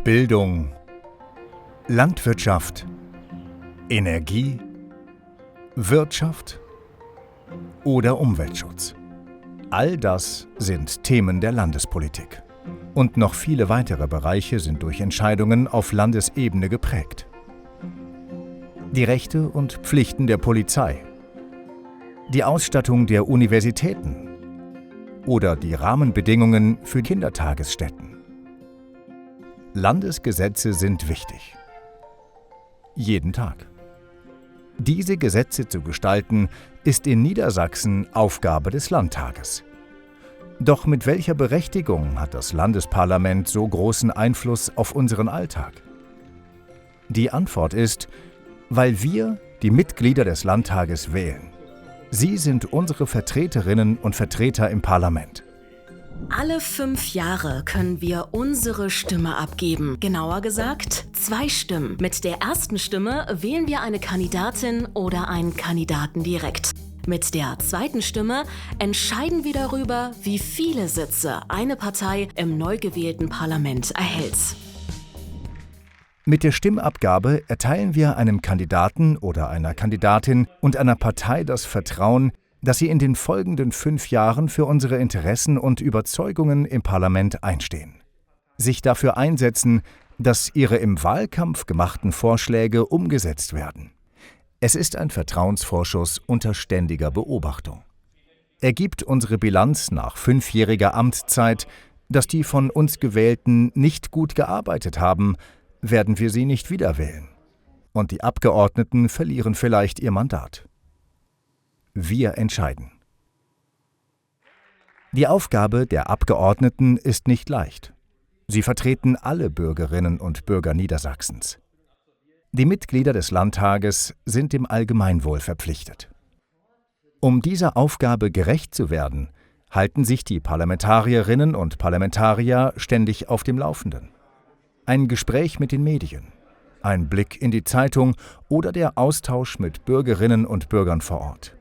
Bildung, Landwirtschaft, Energie, Wirtschaft oder Umweltschutz. All das sind Themen der Landespolitik. Und noch viele weitere Bereiche sind durch Entscheidungen auf Landesebene geprägt. Die Rechte und Pflichten der Polizei, die Ausstattung der Universitäten oder die Rahmenbedingungen für Kindertagesstätten. Landesgesetze sind wichtig. Jeden Tag. Diese Gesetze zu gestalten, ist in Niedersachsen Aufgabe des Landtages. Doch mit welcher Berechtigung hat das Landesparlament so großen Einfluss auf unseren Alltag? Die Antwort ist, weil wir die Mitglieder des Landtages wählen. Sie sind unsere Vertreterinnen und Vertreter im Parlament. Alle 5 Jahre können wir unsere Stimme abgeben. Genauer gesagt, 2 Stimmen. Mit der ersten Stimme wählen wir eine Kandidatin oder einen Kandidaten direkt. Mit der zweiten Stimme entscheiden wir darüber, wie viele Sitze eine Partei im neu gewählten Parlament erhält. Mit der Stimmabgabe erteilen wir einem Kandidaten oder einer Kandidatin und einer Partei das Vertrauen, dass sie in den folgenden 5 Jahren für unsere Interessen und Überzeugungen im Parlament einstehen. Sich dafür einsetzen, dass ihre im Wahlkampf gemachten Vorschläge umgesetzt werden. Es ist ein Vertrauensvorschuss unter ständiger Beobachtung. Ergibt unsere Bilanz nach 5-jähriger Amtszeit, dass die von uns Gewählten nicht gut gearbeitet haben, werden wir sie nicht wiederwählen. Und die Abgeordneten verlieren vielleicht ihr Mandat. Wir entscheiden. Die Aufgabe der Abgeordneten ist nicht leicht. Sie vertreten alle Bürgerinnen und Bürger Niedersachsens. Die Mitglieder des Landtages sind dem Allgemeinwohl verpflichtet. Um dieser Aufgabe gerecht zu werden, halten sich die Parlamentarierinnen und Parlamentarier ständig auf dem Laufenden. Ein Gespräch mit den Medien, ein Blick in die Zeitung oder der Austausch mit Bürgerinnen und Bürgern vor Ort.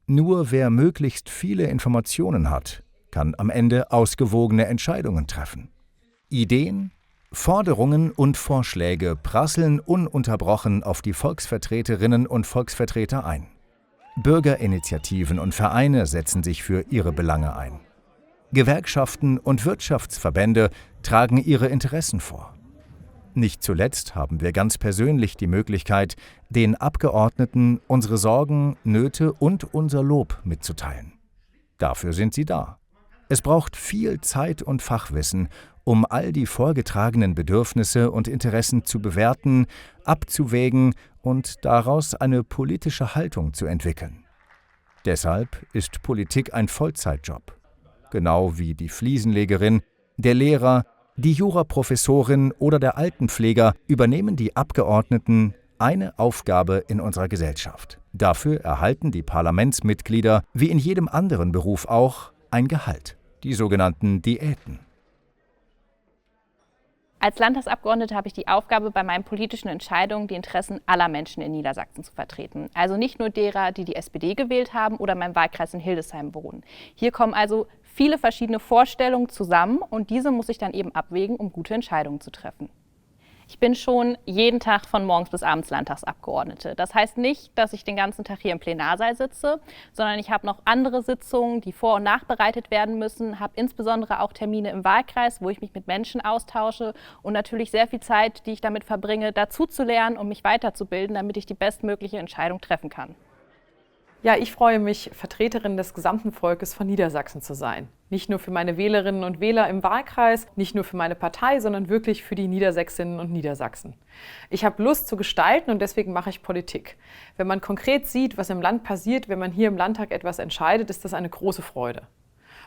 Nur wer möglichst viele Informationen hat, kann am Ende ausgewogene Entscheidungen treffen. Ideen, Forderungen und Vorschläge prasseln ununterbrochen auf die Volksvertreterinnen und Volksvertreter ein. Bürgerinitiativen und Vereine setzen sich für ihre Belange ein. Gewerkschaften und Wirtschaftsverbände tragen ihre Interessen vor. Nicht zuletzt haben wir ganz persönlich die Möglichkeit, den Abgeordneten unsere Sorgen, Nöte und unser Lob mitzuteilen. Dafür sind sie da. Es braucht viel Zeit und Fachwissen, um all die vorgetragenen Bedürfnisse und Interessen zu bewerten, abzuwägen und daraus eine politische Haltung zu entwickeln. Deshalb ist Politik ein Vollzeitjob. Genau wie die Fliesenlegerin, der Lehrer, die Juraprofessorin oder der Altenpfleger übernehmen die Abgeordneten eine Aufgabe in unserer Gesellschaft. Dafür erhalten die Parlamentsmitglieder, wie in jedem anderen Beruf auch, ein Gehalt, die sogenannten Diäten. Als Landtagsabgeordnete habe ich die Aufgabe, bei meinen politischen Entscheidungen die Interessen aller Menschen in Niedersachsen zu vertreten. Also nicht nur derer, die die SPD gewählt haben oder meinem Wahlkreis in Hildesheim wohnen. Hier kommen also viele verschiedene Vorstellungen zusammen und diese muss ich dann eben abwägen, um gute Entscheidungen zu treffen. Ich bin schon jeden Tag von morgens bis abends Landtagsabgeordnete. Das heißt nicht, dass ich den ganzen Tag hier im Plenarsaal sitze, sondern ich habe noch andere Sitzungen, die vor- und nachbereitet werden müssen, habe insbesondere auch Termine im Wahlkreis, wo ich mich mit Menschen austausche und natürlich sehr viel Zeit, die ich damit verbringe, dazu zu lernen, um mich weiterzubilden, damit ich die bestmögliche Entscheidung treffen kann. Ja, ich freue mich, Vertreterin des gesamten Volkes von Niedersachsen zu sein. Nicht nur für meine Wählerinnen und Wähler im Wahlkreis, nicht nur für meine Partei, sondern wirklich für die Niedersächsinnen und Niedersachsen. Ich habe Lust zu gestalten und deswegen mache ich Politik. Wenn man konkret sieht, was im Land passiert, wenn man hier im Landtag etwas entscheidet, ist das eine große Freude.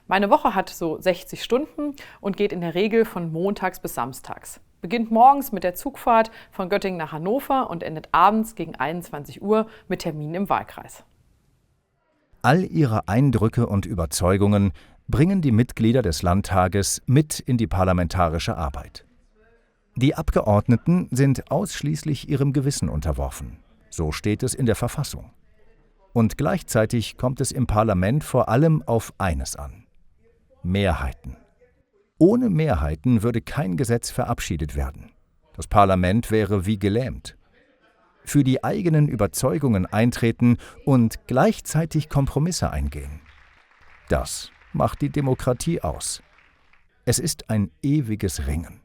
Meine Woche hat so 60 Stunden und geht in der Regel von montags bis samstags. Beginnt morgens mit der Zugfahrt von Göttingen nach Hannover und endet abends gegen 21 Uhr mit Terminen im Wahlkreis. All ihre Eindrücke und Überzeugungen bringen die Mitglieder des Landtages mit in die parlamentarische Arbeit. Die Abgeordneten sind ausschließlich ihrem Gewissen unterworfen. So steht es in der Verfassung. Und gleichzeitig kommt es im Parlament vor allem auf eines an: Mehrheiten. Ohne Mehrheiten würde kein Gesetz verabschiedet werden. Das Parlament wäre wie gelähmt. Für die eigenen Überzeugungen eintreten und gleichzeitig Kompromisse eingehen. Das macht die Demokratie aus. Es ist ein ewiges Ringen.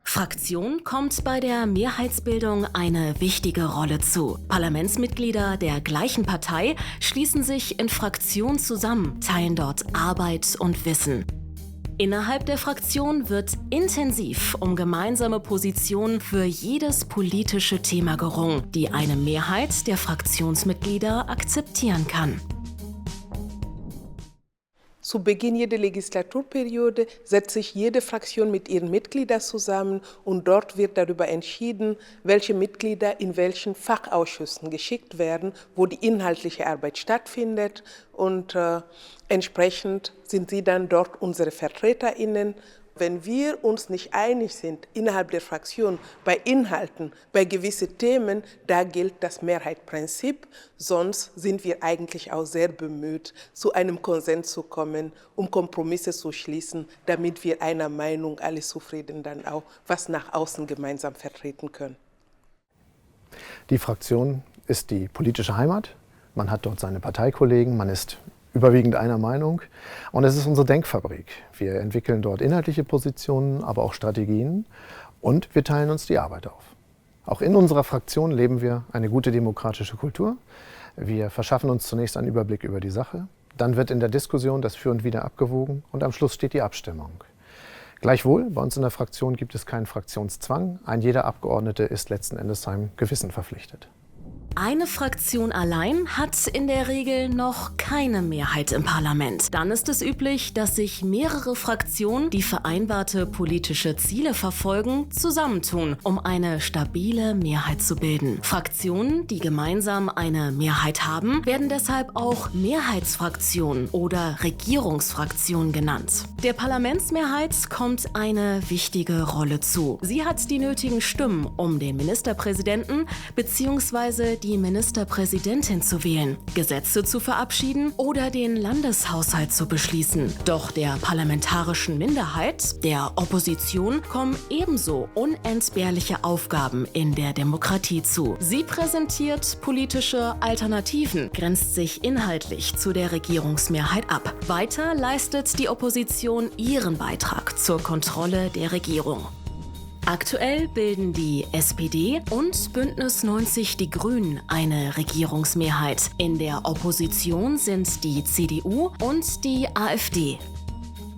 Fraktion kommt bei der Mehrheitsbildung eine wichtige Rolle zu. Parlamentsmitglieder der gleichen Partei schließen sich in Fraktionen zusammen, teilen dort Arbeit und Wissen. Innerhalb der Fraktion wird intensiv um gemeinsame Positionen für jedes politische Thema gerungen, die eine Mehrheit der Fraktionsmitglieder akzeptieren kann. Zu Beginn jeder Legislaturperiode setzt sich jede Fraktion mit ihren Mitgliedern zusammen und dort wird darüber entschieden, welche Mitglieder in welchen Fachausschüssen geschickt werden, wo die inhaltliche Arbeit stattfindet und entsprechend sind sie dann dort unsere VertreterInnen. Wenn wir uns nicht einig sind innerhalb der Fraktion bei Inhalten, bei gewissen Themen, da gilt das Mehrheitsprinzip. Sonst sind wir eigentlich auch sehr bemüht, zu einem Konsens zu kommen, um Kompromisse zu schließen, damit wir einer Meinung alle zufrieden dann auch was nach außen gemeinsam vertreten können. Die Fraktion ist die politische Heimat. Man hat dort seine Parteikollegen, man ist überwiegend einer Meinung. Und es ist unsere Denkfabrik. Wir entwickeln dort inhaltliche Positionen, aber auch Strategien und wir teilen uns die Arbeit auf. Auch in unserer Fraktion leben wir eine gute demokratische Kultur. Wir verschaffen uns zunächst einen Überblick über die Sache. Dann wird in der Diskussion das Für und Wider abgewogen und am Schluss steht die Abstimmung. Gleichwohl, bei uns in der Fraktion gibt es keinen Fraktionszwang. Ein jeder Abgeordnete ist letzten Endes seinem Gewissen verpflichtet. Eine Fraktion allein hat in der Regel noch keine Mehrheit im Parlament. Dann ist es üblich, dass sich mehrere Fraktionen, die vereinbarte politische Ziele verfolgen, zusammentun, um eine stabile Mehrheit zu bilden. Fraktionen, die gemeinsam eine Mehrheit haben, werden deshalb auch Mehrheitsfraktionen oder Regierungsfraktionen genannt. Der Parlamentsmehrheit kommt eine wichtige Rolle zu. Sie hat die nötigen Stimmen, um den Ministerpräsidenten bzw. die Ministerpräsidentin zu wählen, Gesetze zu verabschieden oder den Landeshaushalt zu beschließen. Doch der parlamentarischen Minderheit, der Opposition, kommen ebenso unentbehrliche Aufgaben in der Demokratie zu. Sie präsentiert politische Alternativen, grenzt sich inhaltlich zu der Regierungsmehrheit ab. Weiter leistet die Opposition ihren Beitrag zur Kontrolle der Regierung. Aktuell bilden die SPD und Bündnis 90 Die Grünen eine Regierungsmehrheit. In der Opposition sind die CDU und die AfD.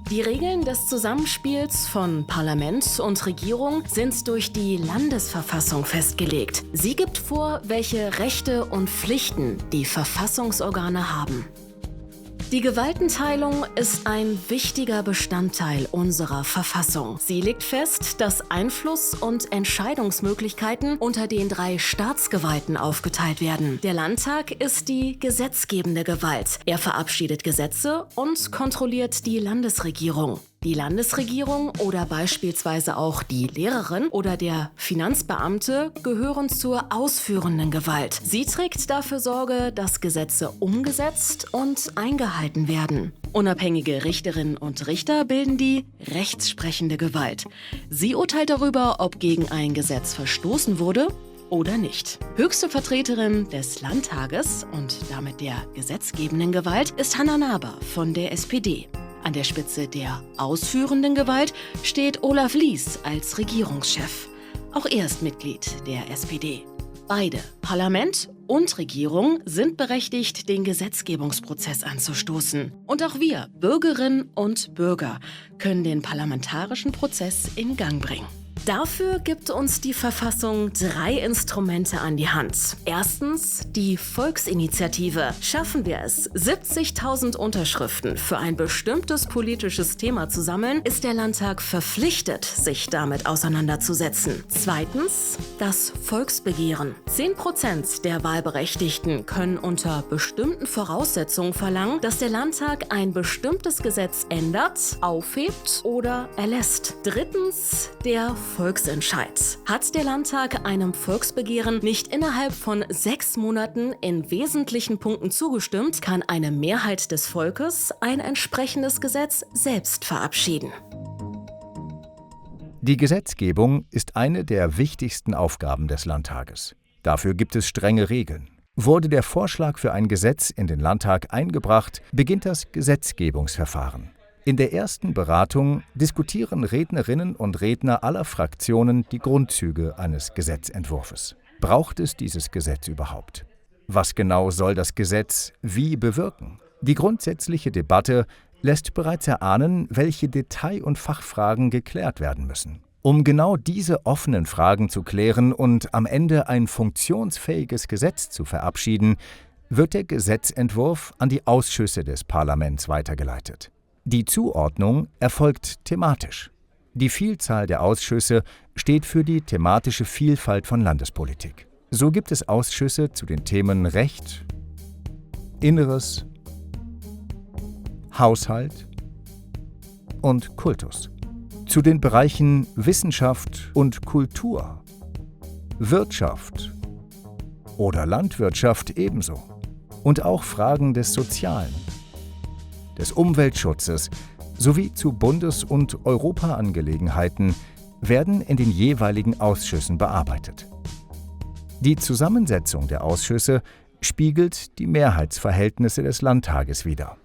Die Regeln des Zusammenspiels von Parlament und Regierung sind durch die Landesverfassung festgelegt. Sie gibt vor, welche Rechte und Pflichten die Verfassungsorgane haben. Die Gewaltenteilung ist ein wichtiger Bestandteil unserer Verfassung. Sie legt fest, dass Einfluss- und Entscheidungsmöglichkeiten unter den 3 Staatsgewalten aufgeteilt werden. Der Landtag ist die gesetzgebende Gewalt. Er verabschiedet Gesetze und kontrolliert die Landesregierung. Die Landesregierung oder beispielsweise auch die Lehrerin oder der Finanzbeamte gehören zur ausführenden Gewalt. Sie trägt dafür Sorge, dass Gesetze umgesetzt und eingehalten werden. Unabhängige Richterinnen und Richter bilden die rechtsprechende Gewalt. Sie urteilt darüber, ob gegen ein Gesetz verstoßen wurde oder nicht. Höchste Vertreterin des Landtages und damit der gesetzgebenden Gewalt ist Hanna Naber von der SPD. An der Spitze der ausführenden Gewalt steht Olaf Lies als Regierungschef. Auch er ist Mitglied der SPD. Beide, Parlament und Regierung, sind berechtigt, den Gesetzgebungsprozess anzustoßen. Und auch wir, Bürgerinnen und Bürger, können den parlamentarischen Prozess in Gang bringen. Dafür gibt uns die Verfassung 3 Instrumente an die Hand. Erstens die Volksinitiative. Schaffen wir es, 70.000 Unterschriften für ein bestimmtes politisches Thema zu sammeln, ist der Landtag verpflichtet, sich damit auseinanderzusetzen. Zweitens das Volksbegehren. 10% der Wahlberechtigten können unter bestimmten Voraussetzungen verlangen, dass der Landtag ein bestimmtes Gesetz ändert, aufhebt oder erlässt. Drittens der Volksentscheid. Hat der Landtag einem Volksbegehren nicht innerhalb von 6 Monaten in wesentlichen Punkten zugestimmt, kann eine Mehrheit des Volkes ein entsprechendes Gesetz selbst verabschieden. Die Gesetzgebung ist eine der wichtigsten Aufgaben des Landtages. Dafür gibt es strenge Regeln. Wurde der Vorschlag für ein Gesetz in den Landtag eingebracht, beginnt das Gesetzgebungsverfahren. In der ersten Beratung diskutieren Rednerinnen und Redner aller Fraktionen die Grundzüge eines Gesetzentwurfs. Braucht es dieses Gesetz überhaupt? Was genau soll das Gesetz wie bewirken? Die grundsätzliche Debatte lässt bereits erahnen, welche Detail- und Fachfragen geklärt werden müssen. Um genau diese offenen Fragen zu klären und am Ende ein funktionsfähiges Gesetz zu verabschieden, wird der Gesetzentwurf an die Ausschüsse des Parlaments weitergeleitet. Die Zuordnung erfolgt thematisch. Die Vielzahl der Ausschüsse steht für die thematische Vielfalt von Landespolitik. So gibt es Ausschüsse zu den Themen Recht, Inneres, Haushalt und Kultus. Zu den Bereichen Wissenschaft und Kultur, Wirtschaft oder Landwirtschaft ebenso. Und auch Fragen des Sozialen, des Umweltschutzes sowie zu Bundes- und Europaangelegenheiten werden in den jeweiligen Ausschüssen bearbeitet. Die Zusammensetzung der Ausschüsse spiegelt die Mehrheitsverhältnisse des Landtages wider.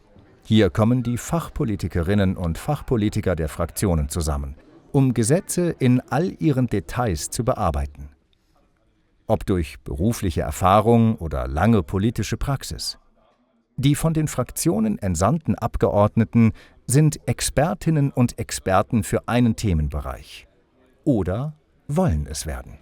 Hier kommen die Fachpolitikerinnen und Fachpolitiker der Fraktionen zusammen, um Gesetze in all ihren Details zu bearbeiten. Ob durch berufliche Erfahrung oder lange politische Praxis. Die von den Fraktionen entsandten Abgeordneten sind Expertinnen und Experten für einen Themenbereich oder wollen es werden.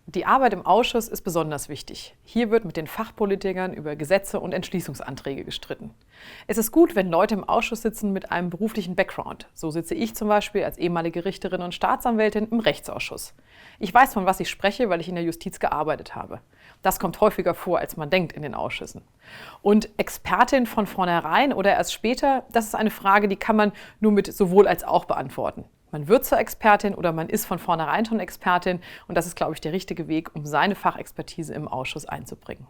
Die Arbeit im Ausschuss ist besonders wichtig. Hier wird mit den Fachpolitikern über Gesetze und Entschließungsanträge gestritten. Es ist gut, wenn Leute im Ausschuss sitzen mit einem beruflichen Background. So sitze ich zum Beispiel als ehemalige Richterin und Staatsanwältin im Rechtsausschuss. Ich weiß, von was ich spreche, weil ich in der Justiz gearbeitet habe. Das kommt häufiger vor, als man denkt in den Ausschüssen. Und Expertin von vornherein oder erst später, das ist eine Frage, die kann man nur mit sowohl als auch beantworten. Man wird zur Expertin oder man ist von vornherein schon Expertin und das ist, glaube ich, der richtige Weg, um seine Fachexpertise im Ausschuss einzubringen.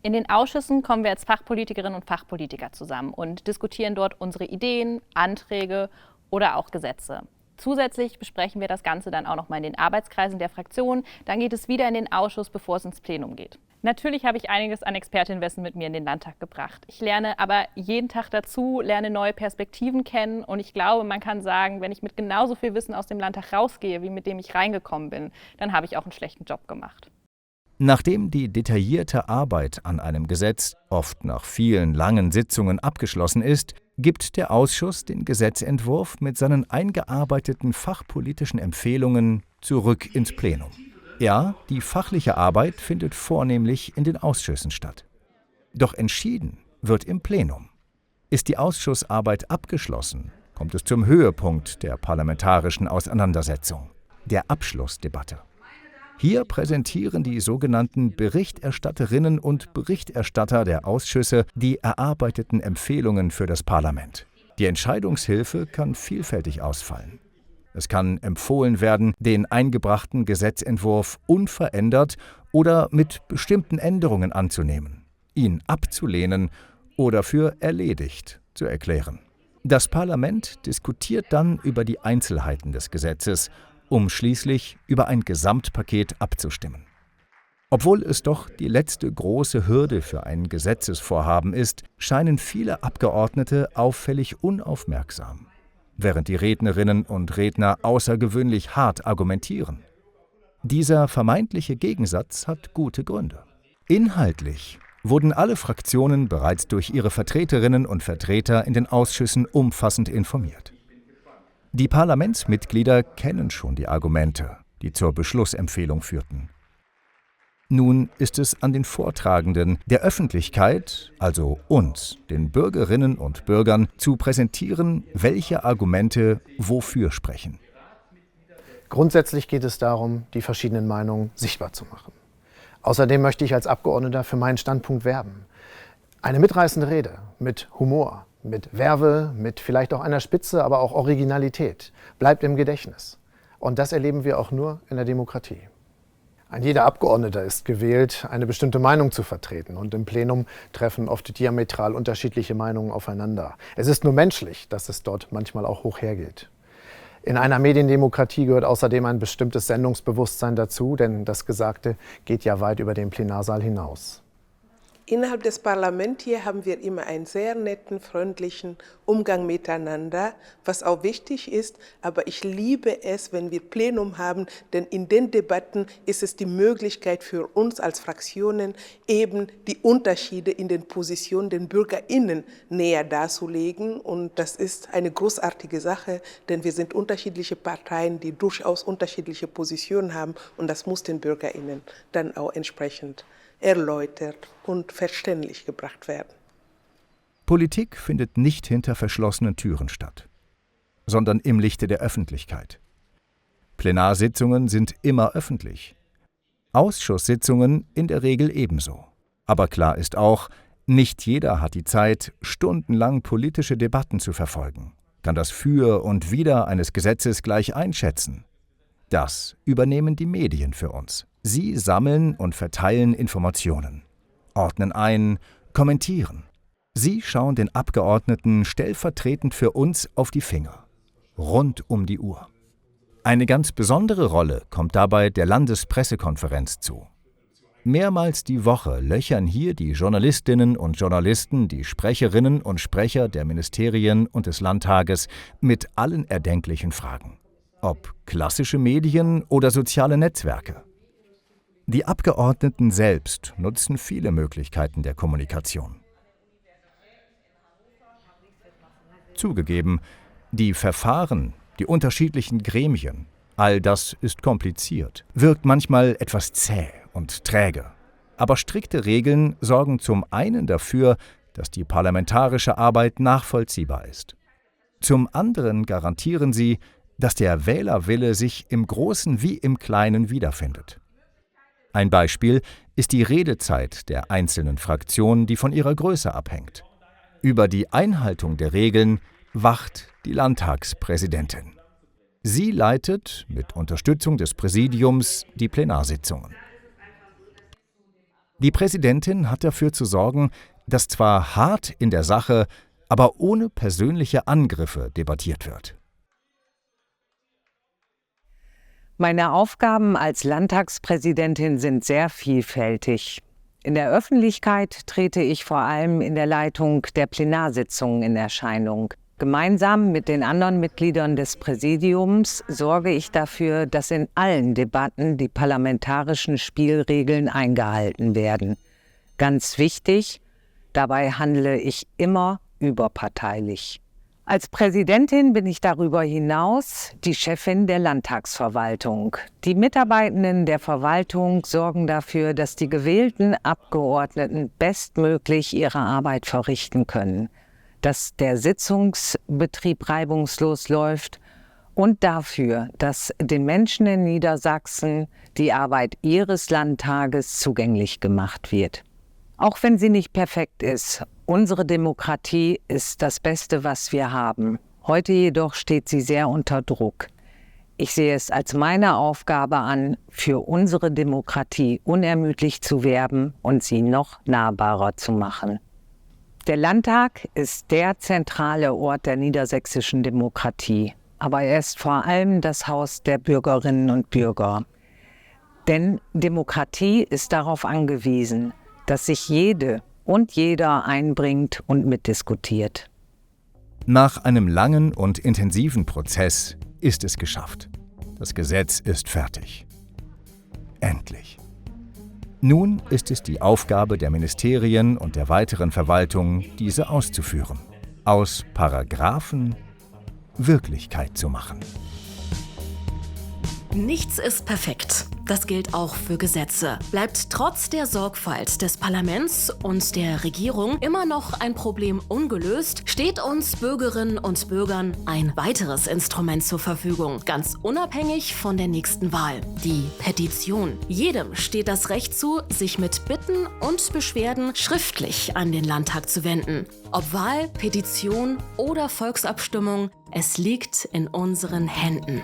In den Ausschüssen kommen wir als Fachpolitikerinnen und Fachpolitiker zusammen und diskutieren dort unsere Ideen, Anträge oder auch Gesetze. Zusätzlich besprechen wir das Ganze dann auch noch mal in den Arbeitskreisen der Fraktionen. Dann geht es wieder in den Ausschuss, bevor es ins Plenum geht. Natürlich habe ich einiges an Expertinnenwissen mit mir in den Landtag gebracht. Ich lerne aber jeden Tag dazu, lerne neue Perspektiven kennen und ich glaube, man kann sagen, wenn ich mit genauso viel Wissen aus dem Landtag rausgehe, wie mit dem ich reingekommen bin, dann habe ich auch einen schlechten Job gemacht. Nachdem die detaillierte Arbeit an einem Gesetz oft nach vielen langen Sitzungen abgeschlossen ist, gibt der Ausschuss den Gesetzentwurf mit seinen eingearbeiteten fachpolitischen Empfehlungen zurück ins Plenum. Ja, die fachliche Arbeit findet vornehmlich in den Ausschüssen statt. Doch entschieden wird im Plenum. Ist die Ausschussarbeit abgeschlossen, kommt es zum Höhepunkt der parlamentarischen Auseinandersetzung, der Abschlussdebatte. Hier präsentieren die sogenannten Berichterstatterinnen und Berichterstatter der Ausschüsse die erarbeiteten Empfehlungen für das Parlament. Die Entscheidungshilfe kann vielfältig ausfallen. Es kann empfohlen werden, den eingebrachten Gesetzentwurf unverändert oder mit bestimmten Änderungen anzunehmen, ihn abzulehnen oder für erledigt zu erklären. Das Parlament diskutiert dann über die Einzelheiten des Gesetzes, um schließlich über ein Gesamtpaket abzustimmen. Obwohl es doch die letzte große Hürde für ein Gesetzesvorhaben ist, scheinen viele Abgeordnete auffällig unaufmerksam, während die Rednerinnen und Redner außergewöhnlich hart argumentieren. Dieser vermeintliche Gegensatz hat gute Gründe. Inhaltlich wurden alle Fraktionen bereits durch ihre Vertreterinnen und Vertreter in den Ausschüssen umfassend informiert. Die Parlamentsmitglieder kennen schon die Argumente, die zur Beschlussempfehlung führten. Nun ist es an den Vortragenden, der Öffentlichkeit, also uns, den Bürgerinnen und Bürgern, zu präsentieren, welche Argumente wofür sprechen. Grundsätzlich geht es darum, die verschiedenen Meinungen sichtbar zu machen. Außerdem möchte ich als Abgeordneter für meinen Standpunkt werben. Eine mitreißende Rede mit Humor, mit Verve, mit vielleicht auch einer Spitze, aber auch Originalität, bleibt im Gedächtnis. Und das erleben wir auch nur in der Demokratie. Ein jeder Abgeordneter ist gewählt, eine bestimmte Meinung zu vertreten. Und im Plenum treffen oft diametral unterschiedliche Meinungen aufeinander. Es ist nur menschlich, dass es dort manchmal auch hoch hergeht. In einer Mediendemokratie gehört außerdem ein bestimmtes Sendungsbewusstsein dazu, denn das Gesagte geht ja weit über den Plenarsaal hinaus. Innerhalb des Parlaments hier haben wir immer einen sehr netten, freundlichen Umgang miteinander, was auch wichtig ist. Aber ich liebe es, wenn wir Plenum haben, denn in den Debatten ist es die Möglichkeit für uns als Fraktionen, eben die Unterschiede in den Positionen den BürgerInnen näher darzulegen. Und das ist eine großartige Sache, denn wir sind unterschiedliche Parteien, die durchaus unterschiedliche Positionen haben. Und das muss den BürgerInnen dann auch entsprechend erläutert und verständlich gebracht werden. Politik findet nicht hinter verschlossenen Türen statt, sondern im Lichte der Öffentlichkeit. Plenarsitzungen sind immer öffentlich, Ausschusssitzungen in der Regel ebenso. Aber klar ist auch, nicht jeder hat die Zeit, stundenlang politische Debatten zu verfolgen, kann das Für und Wider eines Gesetzes gleich einschätzen. Das übernehmen die Medien für uns. Sie sammeln und verteilen Informationen, ordnen ein, kommentieren. Sie schauen den Abgeordneten stellvertretend für uns auf die Finger, rund um die Uhr. Eine ganz besondere Rolle kommt dabei der Landespressekonferenz zu. Mehrmals die Woche löchern hier die Journalistinnen und Journalisten die Sprecherinnen und Sprecher der Ministerien und des Landtages mit allen erdenklichen Fragen. Ob klassische Medien oder soziale Netzwerke. Die Abgeordneten selbst nutzen viele Möglichkeiten der Kommunikation. Zugegeben, die Verfahren, die unterschiedlichen Gremien, all das ist kompliziert, wirkt manchmal etwas zäh und träge. Aber strikte Regeln sorgen zum einen dafür, dass die parlamentarische Arbeit nachvollziehbar ist. Zum anderen garantieren sie, dass der Wählerwille sich im Großen wie im Kleinen wiederfindet. Ein Beispiel ist die Redezeit der einzelnen Fraktionen, die von ihrer Größe abhängt. Über die Einhaltung der Regeln wacht die Landtagspräsidentin. Sie leitet mit Unterstützung des Präsidiums die Plenarsitzungen. Die Präsidentin hat dafür zu sorgen, dass zwar hart in der Sache, aber ohne persönliche Angriffe debattiert wird. Meine Aufgaben als Landtagspräsidentin sind sehr vielfältig. In der Öffentlichkeit trete ich vor allem in der Leitung der Plenarsitzungen in Erscheinung. Gemeinsam mit den anderen Mitgliedern des Präsidiums sorge ich dafür, dass in allen Debatten die parlamentarischen Spielregeln eingehalten werden. Ganz wichtig, dabei handle ich immer überparteilich. Als Präsidentin bin ich darüber hinaus die Chefin der Landtagsverwaltung. Die Mitarbeitenden der Verwaltung sorgen dafür, dass die gewählten Abgeordneten bestmöglich ihre Arbeit verrichten können, dass der Sitzungsbetrieb reibungslos läuft und dafür, dass den Menschen in Niedersachsen die Arbeit ihres Landtages zugänglich gemacht wird. Auch wenn sie nicht perfekt ist, unsere Demokratie ist das Beste, was wir haben. Heute jedoch steht sie sehr unter Druck. Ich sehe es als meine Aufgabe an, für unsere Demokratie unermüdlich zu werben und sie noch nahbarer zu machen. Der Landtag ist der zentrale Ort der niedersächsischen Demokratie, aber er ist vor allem das Haus der Bürgerinnen und Bürger. Denn Demokratie ist darauf angewiesen, dass sich jede und jeder einbringt und mitdiskutiert. Nach einem langen und intensiven Prozess ist es geschafft. Das Gesetz ist fertig. Endlich. Nun ist es die Aufgabe der Ministerien und der weiteren Verwaltung, diese auszuführen. Aus Paragraphen Wirklichkeit zu machen. Nichts ist perfekt. Das gilt auch für Gesetze. Bleibt trotz der Sorgfalt des Parlaments und der Regierung immer noch ein Problem ungelöst, steht uns Bürgerinnen und Bürgern ein weiteres Instrument zur Verfügung, ganz unabhängig von der nächsten Wahl: die Petition. Jedem steht das Recht zu, sich mit Bitten und Beschwerden schriftlich an den Landtag zu wenden. Ob Wahl, Petition oder Volksabstimmung, es liegt in unseren Händen.